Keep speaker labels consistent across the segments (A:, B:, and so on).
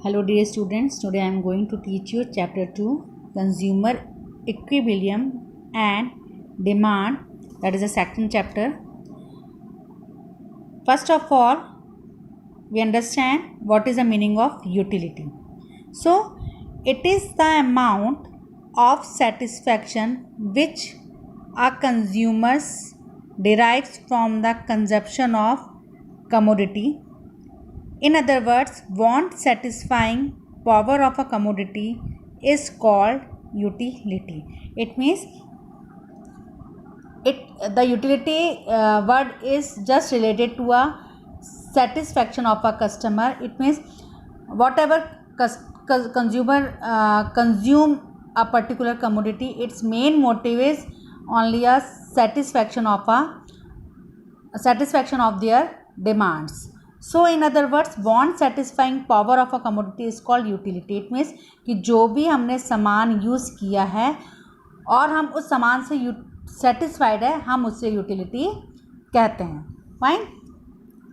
A: Hello dear students, today I am going to teach you chapter 2 consumer equilibrium and demand, that is the second chapter. First of all, we understand what is the meaning of utility. So it is the amount of satisfaction which a consumer derives from the consumption of commodity. In other words, want satisfying power of a commodity is called utility. It means the utility word is just related to a satisfaction of a customer. It means whatever consumer consume a particular commodity, its main motive is only a satisfaction of their demands. So in other words want satisfying power of a commodity is called utility. It means कि जो भी हमने सामान use किया है और हम उस सामान से सेटिस्फाइड है, हम उससे यूटिलिटी कहते हैं. Fine.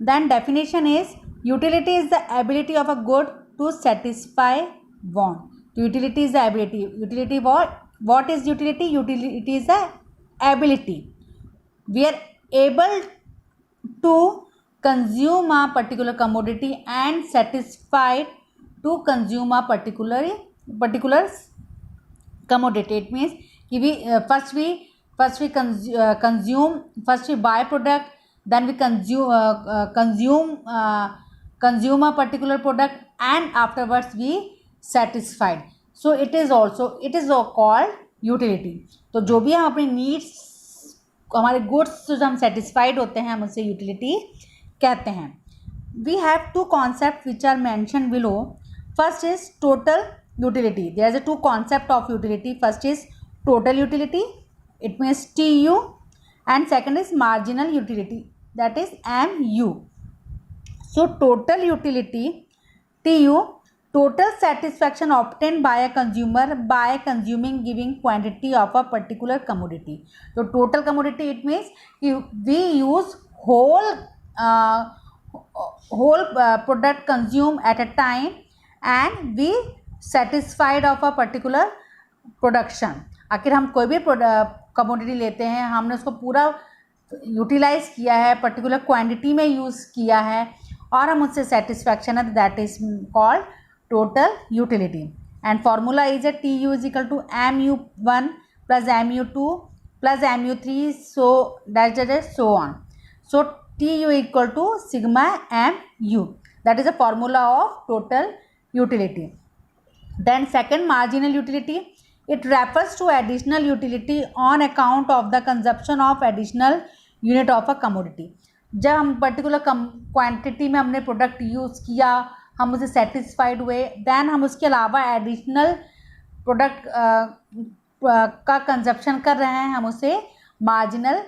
A: Then definition is utility is the ability of a good to satisfy want. Utility is the ability. Utility what is utility? Utility is the ability. We are able to consume a particular commodity and satisfied to consume a particular commodity. It means कि we first we consume, first we buy product, then we consume a particular product and afterwards we satisfied. So it is called utility. तो जो भी हम अपनी needs, हमारे goods से हम satisfied होते हैं, हम उससे utility कहते हैं. We have two concept which are mention below. First is total utility. There is a two concept of utility. First is total utility, it means TU, and second is marginal utility, that is MU. So total utility TU, total satisfaction obtained by a consumer by consuming given quantity of a particular commodity. So total commodity, it means we use whole product consumed at a time and we satisfied of a particular production. आखिर हम कोई भी commodity लेते हैं, हमने उसको पूरा utilise किया है, पर्टिकुलर क्वांटिटी में यूज़ किया है और हम उससे सेटिस्फैक्शन है, that is called total utility. And formula is TU is equal to MU1 plus MU2 plus MU3 so on. So TU equal to sigma MU. That is the formula of total utility. Then second, marginal utility. It refers to additional utility on account of the consumption of additional unit of a commodity. जब हम particular quantity में हमने product use किया, हम उसे satisfied हुए, then हम उसके अलावा एडिशनल प्रोडक्ट का कंजप्शन कर रहे हैं, हम उसे मार्जिनल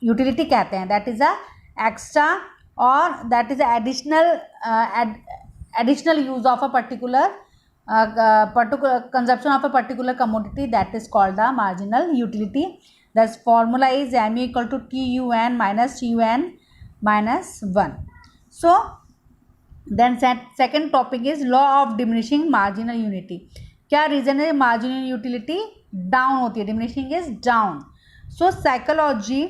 A: यूटिलिटी कहते हैं. That is a extra or that is additional use of a particular consumption of a particular commodity, that is called the marginal utility. Thus formula is MU equal to TUN minus TUN minus 1. So then second topic is law of diminishing marginal utility. क्या reason है marginal utility down होती है? diminishing is down. So psychology,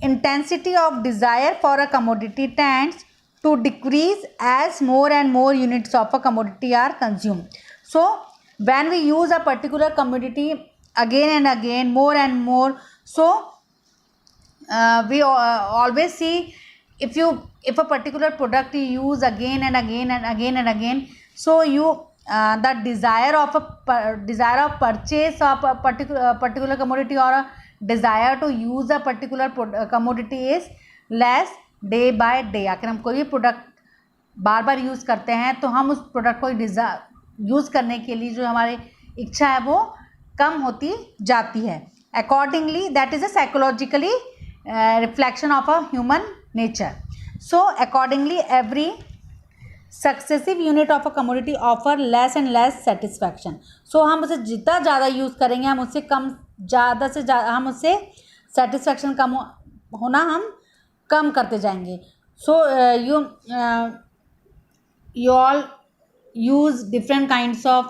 A: intensity of desire for a commodity tends to decrease as more and more units of a commodity are consumed. So when we use a particular commodity again and again, more and more, so we always see if a particular product you use again and again and again and again, so you the desire of purchase of a particular commodity or a desire to use a particular commodity is less day by day. अगर हम कोई भी product बार बार use करते हैं तो हम उस product को यूज़ करने के लिए जो हमारी इच्छा है वो कम होती जाती है. Accordingly that is a psychologically reflection of a human nature. So accordingly every successive unit of a commodity offer less and less satisfaction. So हम उसे जितना ज़्यादा यूज़ करेंगे, हम उससे ज़्यादा से ज़्यादा हम उससे सेटिस्फैक्शन होना हम कम करते जाएंगे. सो you all use different kinds of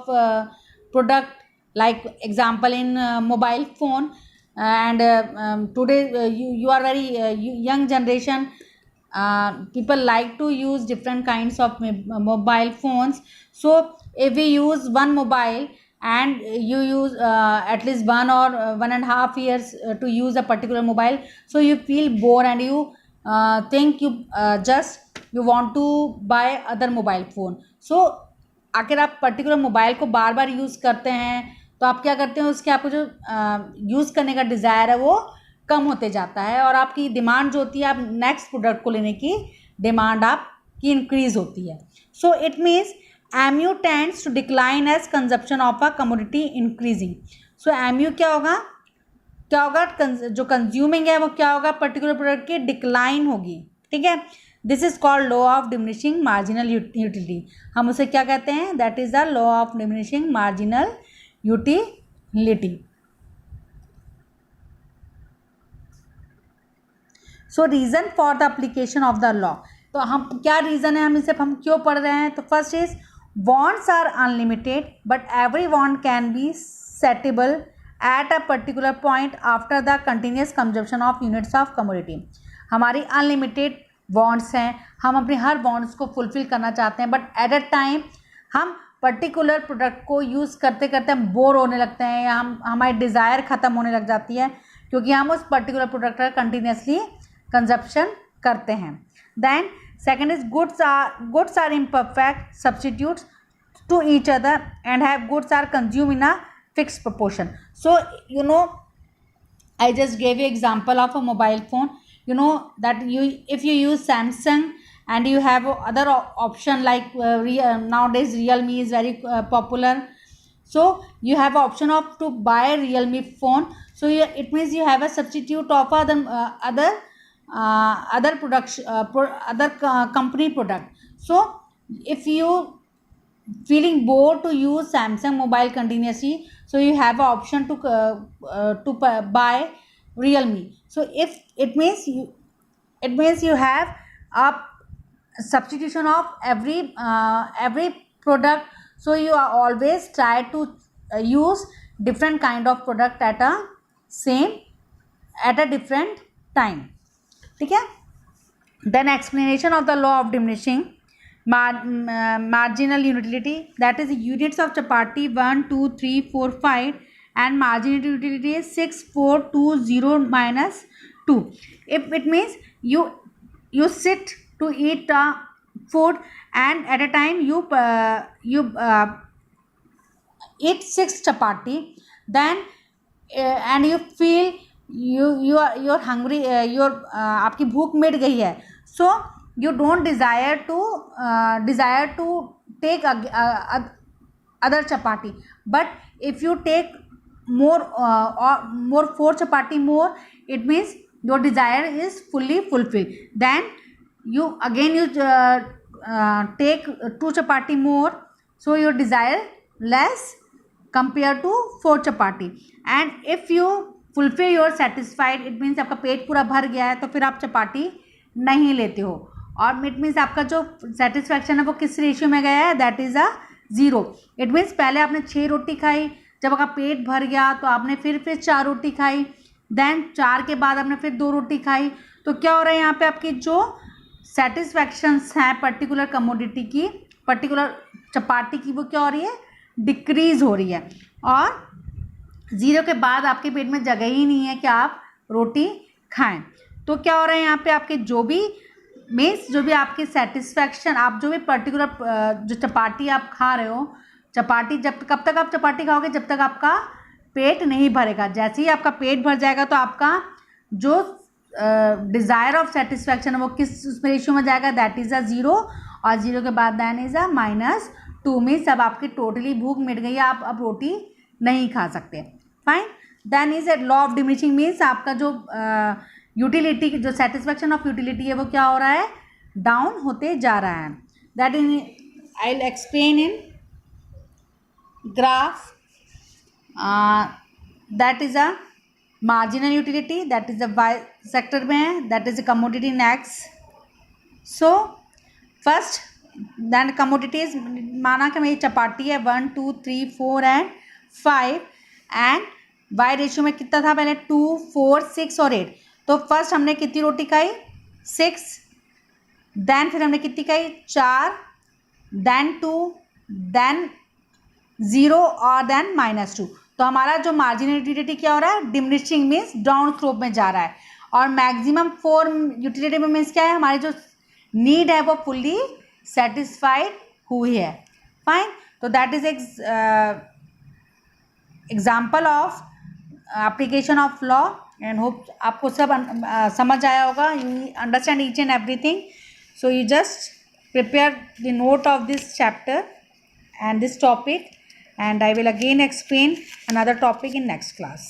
A: product, like example in mobile phone, and today you are very young generation, people like to use different kinds of mobile phones. So if we use one mobile and you use at least 1 or 1.5 years to use a particular mobile, so you feel bored and you think you want to buy other mobile phone. So अगर आप particular mobile को बार बार use करते हैं तो आप क्या करते हैं, उसके आपको जो यूज़ करने का डिज़ायर है वो कम होते जाता है, और आपकी डिमांड जो होती है, आप नेक्स्ट प्रोडक्ट को लेने की डिमांड आपकी इंक्रीज होती है. So it means MU tends to decline as consumption of a commodity increasing. So MU क्या होगा, जो कंज्यूमिंग है वो क्या होगा, पर्टिकुलर प्रोडक्ट की डिक्लाइन होगी. ठीक है, this is called law of diminishing marginal utility. हम उसे क्या कहते हैं, that is the law of diminishing marginal utility. So reason for the application of the law. तो हम क्या रीज़न है, हम क्यों पढ़ रहे हैं. तो first is wants are unlimited but every want can be satiable at a particular point after the continuous consumption of units of commodity. हमारी अनलिमिटेड वॉन्ट्स हैं, हम अपने हर वॉन्ट्स को फुलफिल करना चाहते हैं, बट एट अ टाइम हम particular product को यूज़ करते करते हम बोर होने लगते हैं, या हमारी डिज़ायर ख़त्म होने लग जाती है क्योंकि हम उस पर्टिकुलर प्रोडक्ट का कंटिन्यूसली कंजप्शन करते हैं. Then second is goods are imperfect substitutes to each other and have goods are consume in a fix proportion. So I just gave you example of a mobile phone. You know that if you use Samsung and you have other option like nowadays Realme is very popular. So you have option of to buy Realme phone. So it means you have a substitute of other company product. So if you feeling bored to use Samsung mobile continuously, so you have an option to buy Realme. So if it means you have a substitution of every product. So you are always try to use different kind of product at a different time. ठीक है. Then explanation of the law of diminishing marginal utility, that is units of chapati 1 2 3 4 5 and marginal utility is 6 4 2 0 minus 2. If it means you sit to eat food and at a time you eat 6 chapati, then and you feel you're hungry, आपकी भूख मिट गई है. So you don't desire to take other chapati, but if you take more 4 chapati more, it means your desire is fully fulfilled. Then you take 2 chapati more, so your desire less compared to 4 chapati. And if you fulfill your satisfied, it means आपका पेट पूरा भर गया है, तो फिर आप चपाटी नहीं लेते हो. और इट मीन्स आपका जो सेटिस्फैक्शन है वो किस रेशियो में गया है, दैट इज़ 0. इट मीन्स पहले आपने 6 रोटी खाई, जब आपका पेट भर गया तो आपने फिर 4 रोटी खाई, देन 4 के बाद आपने फिर 2 रोटी खाई. तो क्या हो रहा है यहाँ पे, आपकी जो सेटिस्फैक्शंस हैं पर्टिकुलर कमोडिटी की, पर्टिकुलर चपाटी की, वो क्या हो रही है, डिक्रीज़ हो रही है. और 0 के बाद आपके पेट में जगह ही नहीं है कि आप रोटी खाएं. तो क्या हो रहा है यहाँ पे, आपके जो भी आपकी सेटिस्फैक्शन, आप जो भी पर्टिकुलर जो चपाटी आप खा रहे हो, चपाटी कब तक आप चपाटी खाओगे, जब तक आपका पेट नहीं भरेगा. जैसे ही आपका पेट भर जाएगा तो आपका जो डिज़ायर ऑफ सेटिस्फैक्शन है वो किस उस रेशियो में जाएगा, दैट इज़ 0. और 0 के बाद दैन इज़ -2 मीन्स अब आपकी टोटली भूख मिट गई है, आप अब रोटी नहीं खा सकते. Fine. Then is a law of diminishing means आपका जो यूटिलिटी, जो सेटिस्फैक्शन ऑफ यूटिलिटी है वो क्या हो रहा है, डाउन होते जा रहा है. That in I will explain in graph. That is a marginal utility, that is a Y sector में है, that is a commodity next. So first than commodities, माना कि मेरी चपाटी है 1 2 3 4 एंड 5 एंड वाई रेशियो में कितना था पहले 2 4 6 और 8। तो फर्स्ट हमने कितनी रोटी खाई 6, देन फिर हमने कितनी खाई 4, देन 2, देन 0 और देन -2। तो हमारा जो मार्जिनल यूटिलिटी क्या हो रहा है डिमिनिशिंग मीन्स डाउन स्लोप में जा रहा है, और मैक्सिमम 4 यूटिलिटी में मीन्स क्या है हमारी जो नीड है वो फुल्ली सेटिस्फाइड हुई है। फाइन, तो that is example of application of law and hope आपको सब समझ आया होगा, you understand each and everything. So you just prepare the note of this chapter and this topic, and I will again explain another topic in next class.